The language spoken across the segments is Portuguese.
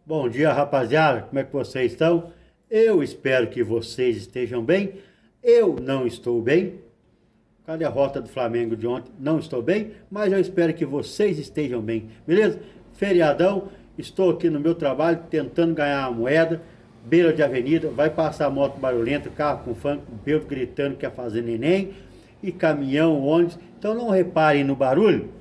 Bom dia, rapaziada. Como é que vocês estão? Eu espero que vocês estejam bem. Eu não estou bem. Com a derrota do Flamengo de ontem, não estou bem, mas eu espero que vocês estejam bem, beleza? Feriadão, estou aqui no meu trabalho tentando ganhar a moeda, beira de avenida, vai passar moto barulhenta, carro com funk, bêbado gritando que quer fazer neném, e caminhão, ônibus. Então não reparem no barulho.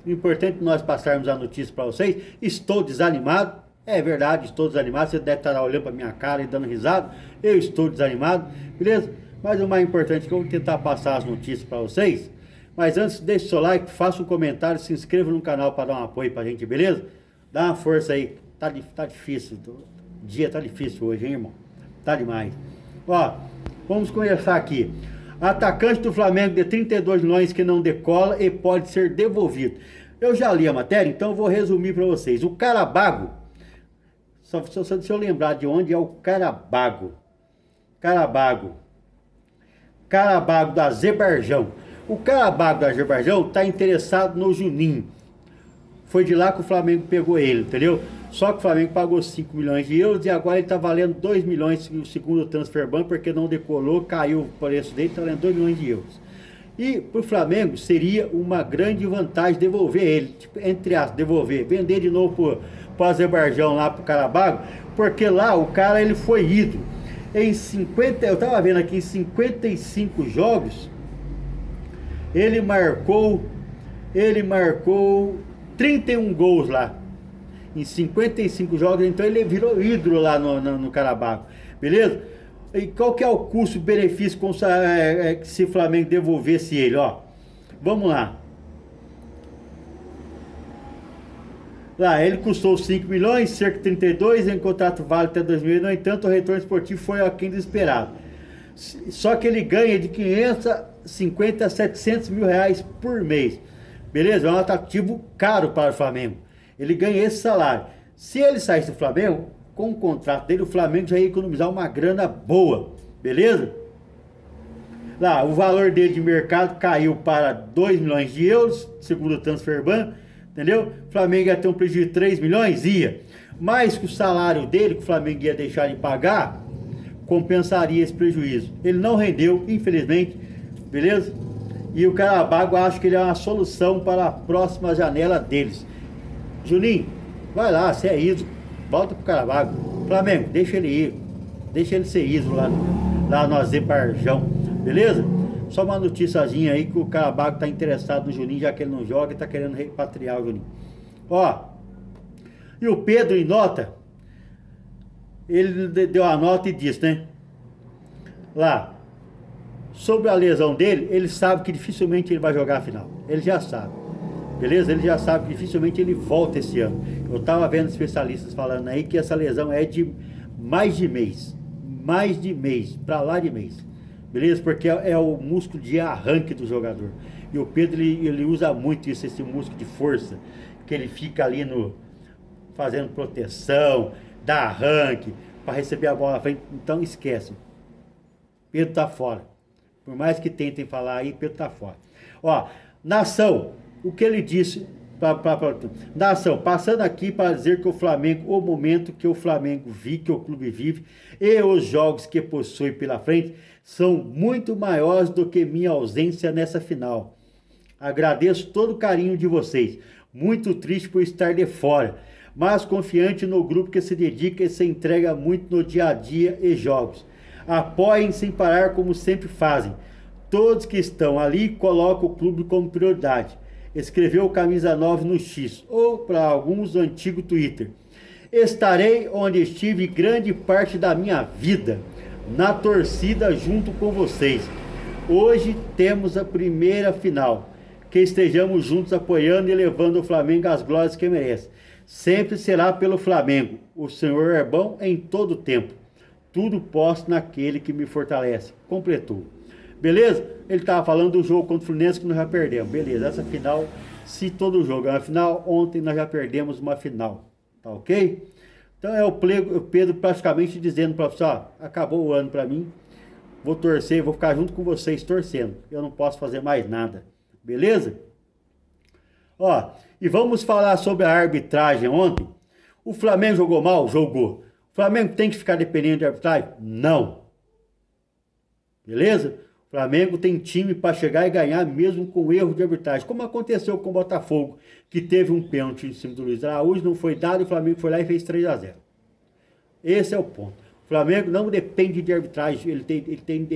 O importante é nós passarmos a notícia para vocês. Estou desanimado. É verdade, estou desanimado. Você deve estar olhando para minha cara e dando risada. Eu estou desanimado, beleza? Mas o mais importante é que eu vou tentar passar as notícias para vocês. Mas antes, deixe seu like, faça um comentário, se inscreva no canal para dar um apoio para a gente, beleza? Dá uma força aí. Tá difícil. O dia tá difícil hoje, hein, irmão? Tá demais. Ó, vamos começar aqui. Atacante do Flamengo de 32 milhões que não decola e pode ser devolvido. Eu já li a matéria, então eu vou resumir para vocês. O Carabago, só se eu lembrar de onde é o Carabago. Carabago do Azerbaijão. O Carabago do Azerbaijão está interessado no Juninho. Foi de lá que o Flamengo pegou ele, entendeu? Só que o Flamengo pagou 5 milhões de euros e agora ele está valendo 2 milhões segundo o Transferban, porque não decolou, caiu o preço dele, está valendo 2 milhões de euros. E para o Flamengo seria uma grande vantagem devolver ele, tipo, entre as devolver, vender de novo para o Azerbaijão lá para o Carabago, porque lá o cara ele foi ídolo. Em 50, eu estava vendo aqui, em 55 jogos, ele marcou 31 gols lá. Em 55 jogos, então ele virou ídolo lá no Carabago, beleza? E qual que é o custo-benefício se o Flamengo devolvesse ele, ó? Vamos lá. Lá, ele custou 5 milhões, cerca de 32, em contrato válido até 2000, no entanto, o retorno esportivo foi aquém do esperado. Só que ele ganha de 550 a 700 mil reais por mês, beleza? É um atrativo caro para o Flamengo. Ele ganha esse salário. Se ele saísse do Flamengo, com o contrato dele, o Flamengo já ia economizar uma grana boa, beleza? Lá, o valor dele de mercado caiu para 2 milhões de euros, segundo o Transferban, entendeu? O Flamengo ia ter um prejuízo de 3 milhões, ia. Mas que o salário dele, que o Flamengo ia deixar de pagar, compensaria esse prejuízo. Ele não rendeu, infelizmente, beleza? E o Carabago, acho que ele é uma solução para a próxima janela deles. Juninho, vai lá, você é ídolo, volta pro Carabago. Flamengo, deixa ele ir, deixa ele ser ídolo lá no Azerbaijão, beleza? Só uma noticiazinha aí que o Carabago tá interessado no Juninho, já que ele não joga e tá querendo repatriar o Juninho. Ó, e o Pedro em nota, ele deu a nota e disse, né? Lá, sobre a lesão dele, ele sabe que dificilmente ele vai jogar a final. Ele já sabe. Beleza? Ele já sabe que dificilmente ele volta esse ano. Eu estava vendo especialistas falando aí que essa lesão é de mais de mês. Mais de mês, para lá de mês. Beleza? Porque é o músculo de arranque do jogador. E o Pedro, ele usa muito isso, esse músculo de força. Que ele fica ali fazendo proteção, dá arranque, para receber a bola na frente. Então esquece. Pedro tá fora. Por mais que tentem falar aí, Pedro tá fora. Ó, nação. O que ele disse nação, passando aqui para dizer que o Flamengo, o momento que o Flamengo que o clube vive e os jogos que possui pela frente são muito maiores do que minha ausência nessa final. Agradeço todo o carinho de vocês, muito triste por estar de fora, mas confiante no grupo que se dedica e se entrega muito no dia a dia e jogos. Apoiem sem parar como sempre fazem. Todos que estão ali colocam o clube como prioridade. Escreveu camisa 9 no X, ou para alguns o antigo Twitter. Estarei onde estive grande parte da minha vida, na torcida junto com vocês. Hoje temos a primeira final. Que estejamos juntos apoiando e levando o Flamengo às glórias que merece. Sempre será pelo Flamengo. O Senhor é bom em todo tempo. Tudo posso naquele que me fortalece. Completou. Beleza? Ele estava falando do jogo contra o Fluminense que nós já perdemos. Beleza, essa final, se todo jogo é uma final, ontem nós já perdemos uma final. Tá ok? Então é o Pedro praticamente dizendo para você, ó, acabou o ano para mim, vou torcer, vou ficar junto com vocês torcendo. Eu não posso fazer mais nada. Beleza? Ó, e vamos falar sobre a arbitragem ontem. O Flamengo jogou mal? Jogou. O Flamengo tem que ficar dependendo de arbitragem? Não. Beleza? O Flamengo tem time para chegar e ganhar mesmo com erro de arbitragem, como aconteceu com o Botafogo, que teve um pênalti em cima do Luiz Araújo, não foi dado, e o Flamengo foi lá e fez 3-0. Esse é o ponto. O Flamengo não depende de arbitragem, ele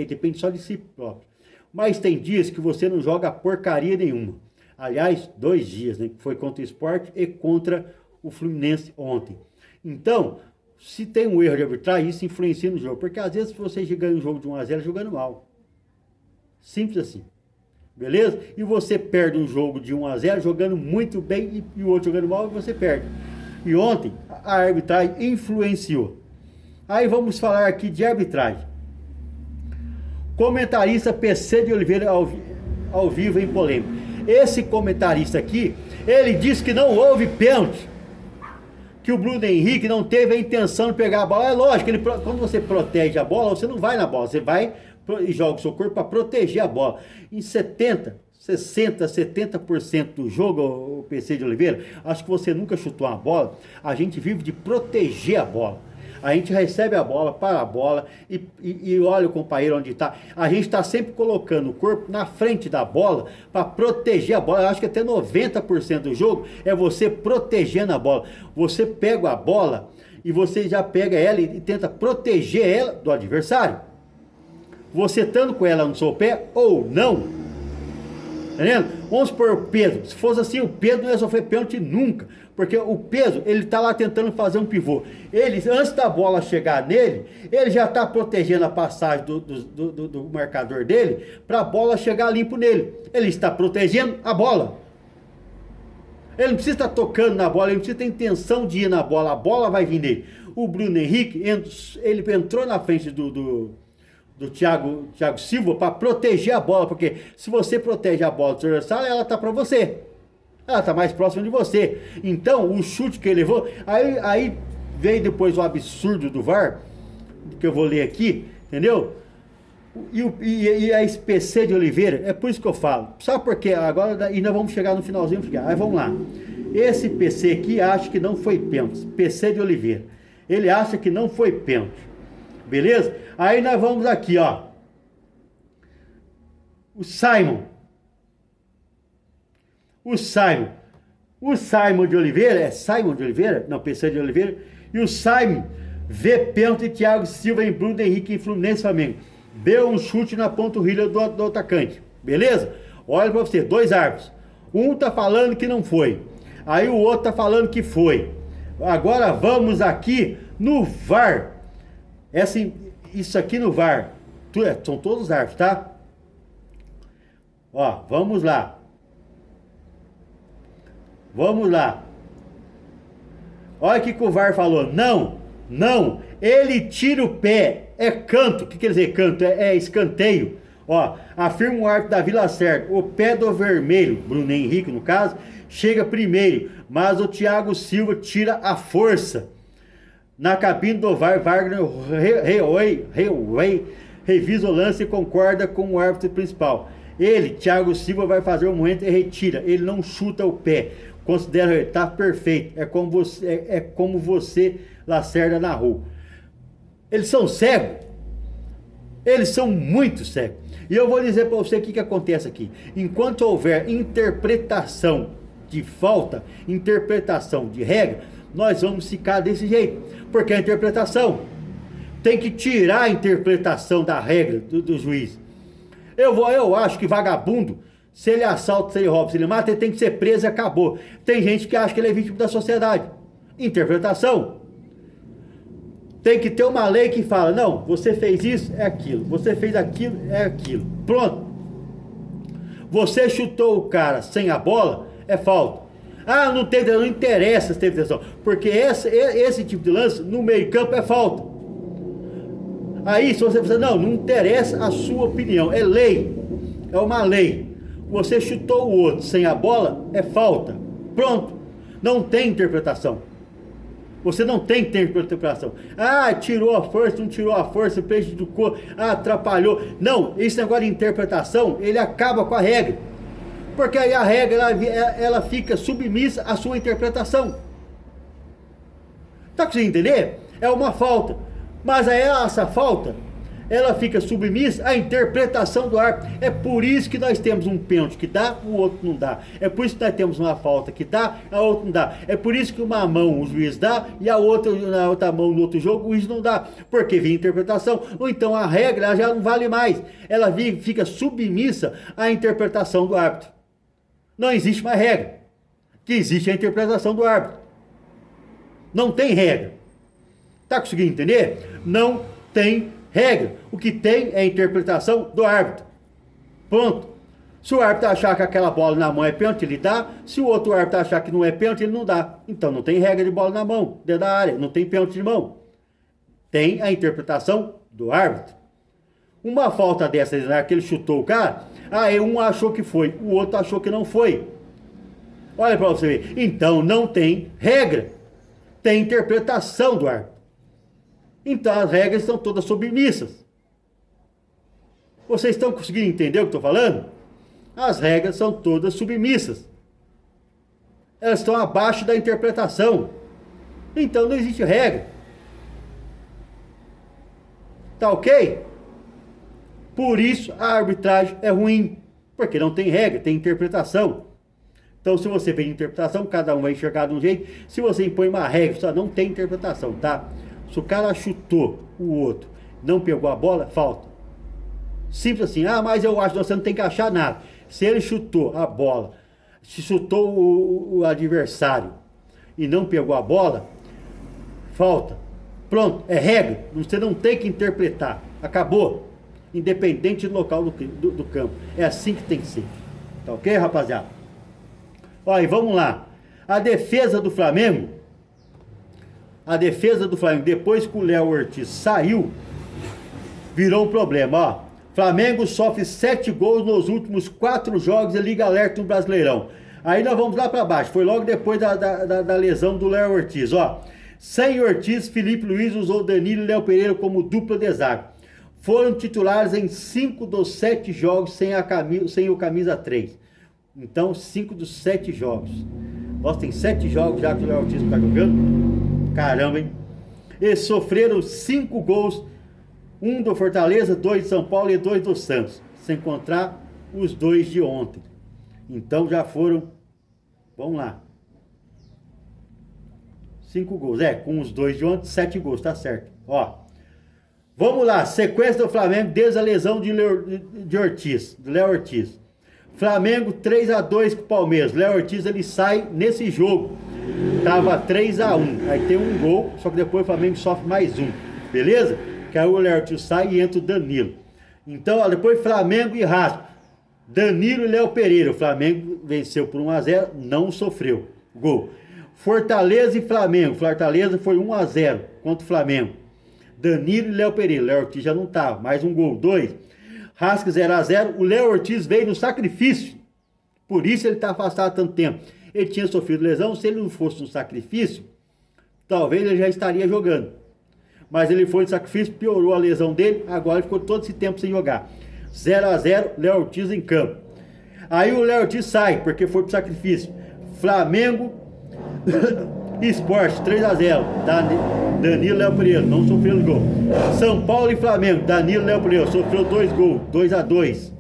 depende só de si próprio. Mas tem dias que você não joga porcaria nenhuma. Aliás, 2 dias, né? Que foi contra o Sport e contra o Fluminense ontem. Então, se tem um erro de arbitragem, isso influencia no jogo. Porque às vezes você ganha um jogo de 1-0 jogando mal. Simples assim. Beleza? E você perde um jogo de 1-0 jogando muito bem e o outro jogando mal e você perde. E ontem a arbitragem influenciou. Aí vamos falar aqui de arbitragem. Comentarista PC de Oliveira ao vivo em polêmica. Esse comentarista aqui, ele disse que não houve pênalti. Que o Bruno Henrique não teve a intenção de pegar a bola. É lógico, quando você protege a bola, você não vai na bola, você vai e joga o seu corpo para proteger a bola. Em 70% do jogo, o PC de Oliveira, acho que você nunca chutou uma bola. A gente vive de proteger a bola. A gente recebe a bola, para a bola e olha o companheiro onde está. A gente está sempre colocando o corpo na frente da bola para proteger a bola. Eu acho que até 90% do jogo é você protegendo a bola. Você pega a bola e você já pega ela e tenta proteger ela do adversário. Você estando com ela no seu pé ou não. Entendendo? Vamos supor o Pedro. Se fosse assim, o Pedro não ia sofrer pênalti nunca. Porque o Pedro, ele está lá tentando fazer um pivô. Ele, antes da bola chegar nele, ele já está protegendo a passagem do marcador dele para a bola chegar limpo nele. Ele está protegendo a bola. Ele não precisa estar tocando na bola, ele não precisa ter intenção de ir na bola. A bola vai vir nele. O Bruno Henrique, ele entrou na frente do Thiago Silva para proteger a bola, porque se você protege a bola do seu adversário, ela tá para você, ela tá mais próxima de você. Então o chute que ele levou, aí veio depois o absurdo do VAR, que eu vou ler aqui, entendeu? E a SPC de Oliveira, é por isso que eu falo, sabe por quê? Agora ainda vamos chegar no finalzinho, aí vamos lá. Esse PC aqui acha que não foi pênalti, PC de Oliveira, ele acha que não foi pênalti. Beleza? Aí nós vamos aqui, ó. O Simon de Oliveira, é Simon de Oliveira? Não, PC de Oliveira. E o Simon vê pênalti de Thiago Silva em Bruno Henrique em Fluminense Flamengo. Deu um chute na panturrilha do atacante. Beleza? Olha pra você, 2 árbitros. Um tá falando que não foi. Aí o outro tá falando que foi. Agora vamos aqui no VAR. Isso aqui no VAR, são todos árbitros, tá? Ó, vamos lá. Olha o que o VAR falou. Não, ele tira o pé, é canto. O que quer dizer canto? É escanteio. Ó, afirma o árbitro Davi Lacerda, o pé do vermelho, Bruno Henrique no caso, chega primeiro, mas o Thiago Silva tira a força. Na cabine do VAR, Wagner revisa o lance e concorda com o árbitro principal. Ele, Thiago Silva, vai fazer o momento e retira. Ele não chuta o pé. Considera ele, tá perfeito. É como você, Lacerda, narrou. Eles são cegos. Eles são muito cegos. E eu vou dizer para você o que acontece aqui. Enquanto houver interpretação de falta, interpretação de regra, nós vamos ficar desse jeito, porque a interpretação tem que tirar a interpretação da regra do juiz. Eu acho que vagabundo, se ele assalta, se ele rouba, se ele mata, ele tem que ser preso e acabou. Tem gente que acha que ele é vítima da sociedade. Interpretação. Tem que ter uma lei que fala, não, você fez isso, é aquilo, você fez aquilo, é aquilo. Pronto. Você chutou o cara sem a bola, é falta. Ah, não interessa se teve intenção, porque esse tipo de lance no meio campo é falta. Aí se você pensa, não interessa a sua opinião, é lei, é uma lei. Você chutou o outro sem a bola, é falta. Pronto, não tem interpretação. Você não tem que ter interpretação. Ah, tirou a força, não tirou a força, prejudicou, atrapalhou. Não, esse negócio de interpretação, ele acaba com a regra. Porque aí a regra, ela fica submissa à sua interpretação. Tá conseguindo entender? É uma falta. Mas aí essa falta, ela fica submissa à interpretação do árbitro. É por isso que nós temos um pênalti que dá, o outro não dá. É por isso que nós temos uma falta que dá, a outra não dá. É por isso que uma mão o juiz dá e a outra, na outra mão no outro jogo, o juiz não dá. Porque vem interpretação. Ou então a regra já não vale mais. Ela fica submissa à interpretação do árbitro. Não existe mais regra. Que existe a interpretação do árbitro. Não tem regra. Tá conseguindo entender? Não tem regra. O que tem é a interpretação do árbitro. Ponto. Se o árbitro achar que aquela bola na mão é pênalti, ele dá. Se o outro árbitro achar que não é pênalti, ele não dá. Então não tem regra de bola na mão, dentro da área. Não tem pênalti de mão. Tem a interpretação do árbitro. Uma falta dessa, né, que ele chutou o cara, aí um achou que foi, o outro achou que não foi. Olha para você ver. Então não tem regra. Tem interpretação do árbitro. Então as regras estão todas submissas. Vocês estão conseguindo entender o que estou falando? As regras são todas submissas. Elas estão abaixo da interpretação. Então não existe regra. Tá ok? Por isso a arbitragem é ruim. Porque não tem regra, tem interpretação. Então se você vê interpretação, cada um vai enxergar de um jeito. Se você impõe uma regra, só não tem interpretação, tá? Se o cara chutou o outro, não pegou a bola, falta. Simples assim. Ah, mas eu acho que você não tem que achar nada. Se ele chutou a bola, se chutou o adversário e não pegou a bola, falta. Pronto, é regra. Você não tem que interpretar. Acabou. Independente do local do campo. É assim que tem que ser. Tá ok, rapaziada? Olha, e vamos lá. A defesa do Flamengo, depois que o Léo Ortiz saiu, virou um problema, ó. Flamengo sofre 7 gols nos últimos 4 jogos e liga alerta no Brasileirão. Aí nós vamos lá para baixo, foi logo depois da lesão do Léo Ortiz, ó. Sem Ortiz, Felipe Luiz usou Danilo e Léo Pereira como dupla de zaga. Foram titulares em 5 dos 7 jogos sem o camisa 3. Então, 5 dos 7 jogos. Nossa, tem 7 jogos já que o Léo Ortiz está jogando. Caramba, hein? Eles sofreram 5 gols. 1 do Fortaleza, 2 de São Paulo e 2 do Santos. Sem contar os 2 de ontem. Então já foram... Vamos lá. 5 gols. Com os 2 de ontem, 7 gols, tá certo. Ó. Vamos lá. Sequência do Flamengo desde a lesão de Léo Ortiz. Flamengo 3-2 com o Palmeiras. Léo Ortiz ele sai nesse jogo. Tava 3-1. Aí tem um gol, só que depois o Flamengo sofre mais um. Beleza? Que aí o Léo Ortiz sai e entra o Danilo. Então, ó, depois Flamengo e Rasco. Danilo e Léo Pereira. O Flamengo venceu por 1-0, não sofreu gol. Fortaleza e Flamengo. Fortaleza foi 1-0 contra o Flamengo. Danilo e Léo Pereira. Léo Ortiz já não estava. Mais um gol, 2. Rasca 0-0. O Léo Ortiz veio no sacrifício. Por isso ele está afastado há tanto tempo. Ele tinha sofrido lesão. Se ele não fosse no sacrifício, talvez ele já estaria jogando. Mas ele foi no sacrifício, piorou a lesão dele. Agora ele ficou todo esse tempo sem jogar. 0-0, Léo Ortiz em campo. Aí o Léo Ortiz sai, porque foi pro sacrifício. Flamengo Sport 3-0. Danilo e Léo Pereira, não sofreu gol. São Paulo e Flamengo, Danilo e Léo Pereira, sofreu 2 gols, 2-2.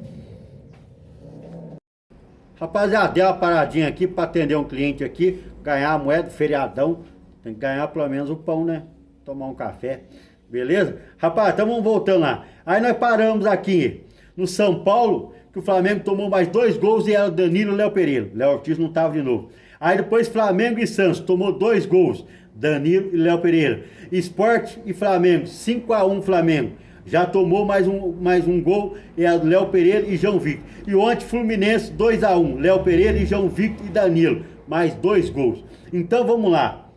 Rapaziada, deu uma paradinha aqui para atender um cliente aqui, ganhar a moeda, feriadão. Tem que ganhar pelo menos o pão, né? Tomar um café, beleza? Rapaz, estamos voltando lá. Aí nós paramos aqui no São Paulo, que o Flamengo tomou mais 2 gols e era o Danilo e Léo Pereira. Léo Ortiz não estava de novo. Aí depois Flamengo e Santos, tomou 2 gols, Danilo e Léo Pereira. Sport e Flamengo, 5-1 Flamengo. Já tomou mais um gol, é o Léo Pereira e João Victor. E ontem Fluminense, 2-1, Léo Pereira e João Victor e Danilo. Mais 2 gols. Então vamos lá.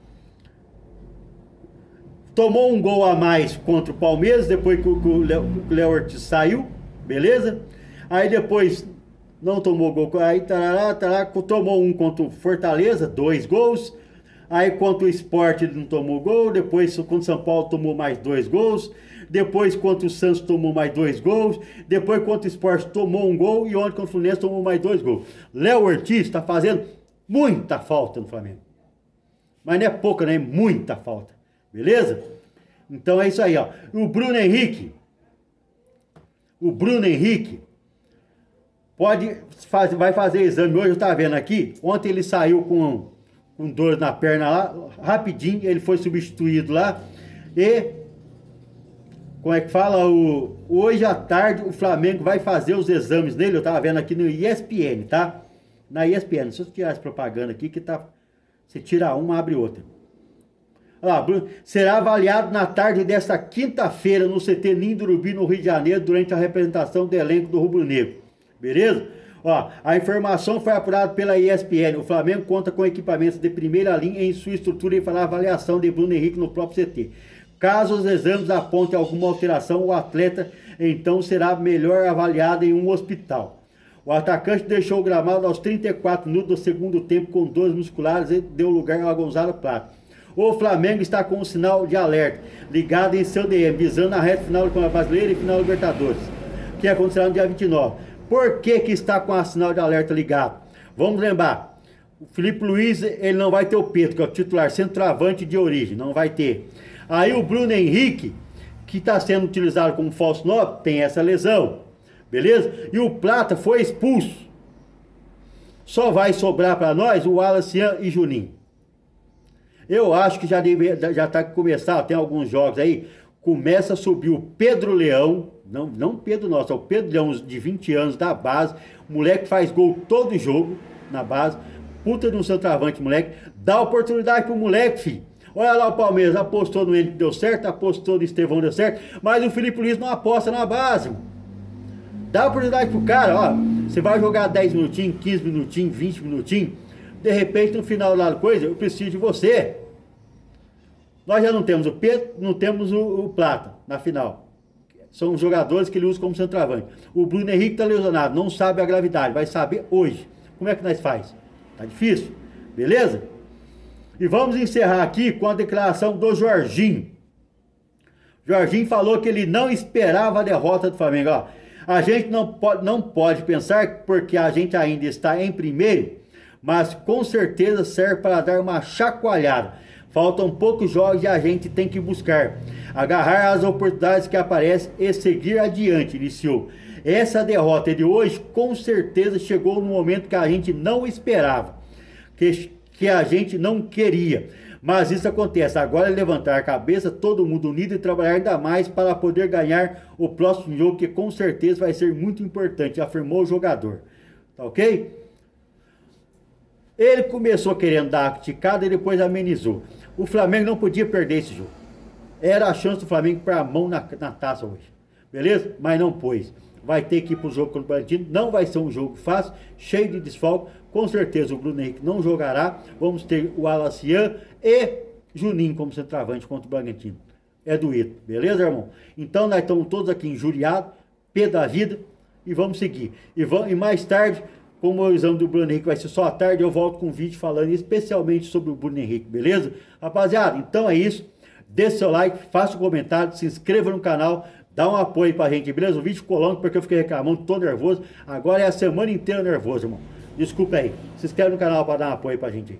Tomou um gol a mais contra o Palmeiras, depois que o Léo Ortiz saiu, beleza? Aí depois não tomou gol, aí tomou um contra o Fortaleza, 2 gols. Aí contra o Sport ele não tomou gol, depois contra o São Paulo tomou mais 2 gols. Depois contra o Santos tomou mais 2 gols. Depois contra o Sport tomou um gol e ontem contra o Fluminense tomou mais 2 gols. Léo Ortiz está fazendo muita falta no Flamengo. Mas não é pouca, né? Muita falta. Beleza? Então é isso aí, ó. O Bruno Henrique vai fazer exame hoje, eu tava vendo aqui. Ontem ele saiu com dor na perna lá, rapidinho, ele foi substituído lá. E, como é que fala? Hoje à tarde o Flamengo vai fazer os exames nele, eu tava vendo aqui no ESPN, tá? Na ESPN, se eu tirar essa propaganda aqui, que tá... Você tira uma, abre outra. Será avaliado na tarde desta quinta-feira no CT Ninho do Urubi, no Rio de Janeiro, durante a representação do elenco do Rubro Negro. Beleza? A informação foi apurada pela ESPN. O Flamengo conta com equipamentos de primeira linha em sua estrutura e fará a avaliação de Bruno Henrique no próprio CT. Caso os exames apontem alguma alteração, o atleta então será melhor avaliado em um hospital. O atacante deixou o gramado aos 34 minutos do segundo tempo com dores musculares e deu lugar a Gonzalo Prata. O Flamengo está com um sinal de alerta ligado em seu DM, visando a reta final do Campeonato Brasileiro e final da Libertadores, que acontecerá no dia 29. Por que está com a sinal de alerta ligado? Vamos lembrar, o Felipe Luiz, ele não vai ter o Pedro, que é o titular centroavante de origem, não vai ter. Aí o Bruno Henrique, que está sendo utilizado como falso 9, tem essa lesão, beleza? E o Prata foi expulso. Só vai sobrar para nós o Wallace e Juninho. Eu acho que já está que começar, tem alguns jogos aí, começa a subir o Pedro Leão, não Pedro nosso, é o Pedro Leão de 20 anos da base, moleque faz gol todo jogo na base, puta de um centroavante, moleque, dá oportunidade pro moleque, filho. Olha lá o Palmeiras, apostou no Henrique, deu certo, apostou no Estevão, deu certo, mas o Felipe Luiz não aposta na base, mano. Dá oportunidade pro cara, ó, você vai jogar 10 minutinhos, 15 minutinhos, 20 minutinhos, de repente no final da coisa, eu preciso de você. Nós já não temos o Pedro, não temos o Prata na final. São os jogadores que ele usa como centroavante. O Bruno Henrique está lesionado, não sabe a gravidade, vai saber hoje. Como é que nós faz? Tá difícil, beleza? E vamos encerrar aqui com a declaração do Jorginho. Jorginho falou que ele não esperava a derrota do Flamengo. Ó, a gente não pode pensar porque a gente ainda está em primeiro, mas com certeza serve para dar uma chacoalhada. Faltam poucos jogos e a gente tem que buscar, agarrar as oportunidades que aparecem e seguir adiante, iniciou. Essa derrota de hoje com certeza chegou no momento que a gente não esperava, que a gente não queria. Mas isso acontece, agora é levantar a cabeça, todo mundo unido e trabalhar ainda mais para poder ganhar o próximo jogo, que com certeza vai ser muito importante, afirmou o jogador. Tá ok? Ele começou querendo dar a ticada e depois amenizou. O Flamengo não podia perder esse jogo. Era a chance do Flamengo pôr a mão na taça hoje. Beleza? Mas não pôs. Vai ter que ir para o jogo contra o Bragantino. Não vai ser um jogo fácil, cheio de desfalque. Com certeza o Bruno Henrique não jogará. Vamos ter o Alacian e Juninho como centroavante contra o Bragantino. É doído. Beleza, irmão? Então nós estamos todos aqui injuriados, pé da vida, e vamos seguir. E mais tarde, como o exame do Bruno Henrique vai ser só à tarde, eu volto com um vídeo falando especialmente sobre o Bruno Henrique, beleza? Rapaziada, então é isso. Deixe seu like, faça um comentário, se inscreva no canal, dá um apoio pra gente, beleza? O vídeo ficou longo porque eu fiquei reclamando, tô nervoso. Agora é a semana inteira nervoso, irmão. Desculpa aí. Se inscreve no canal para dar um apoio pra gente aí.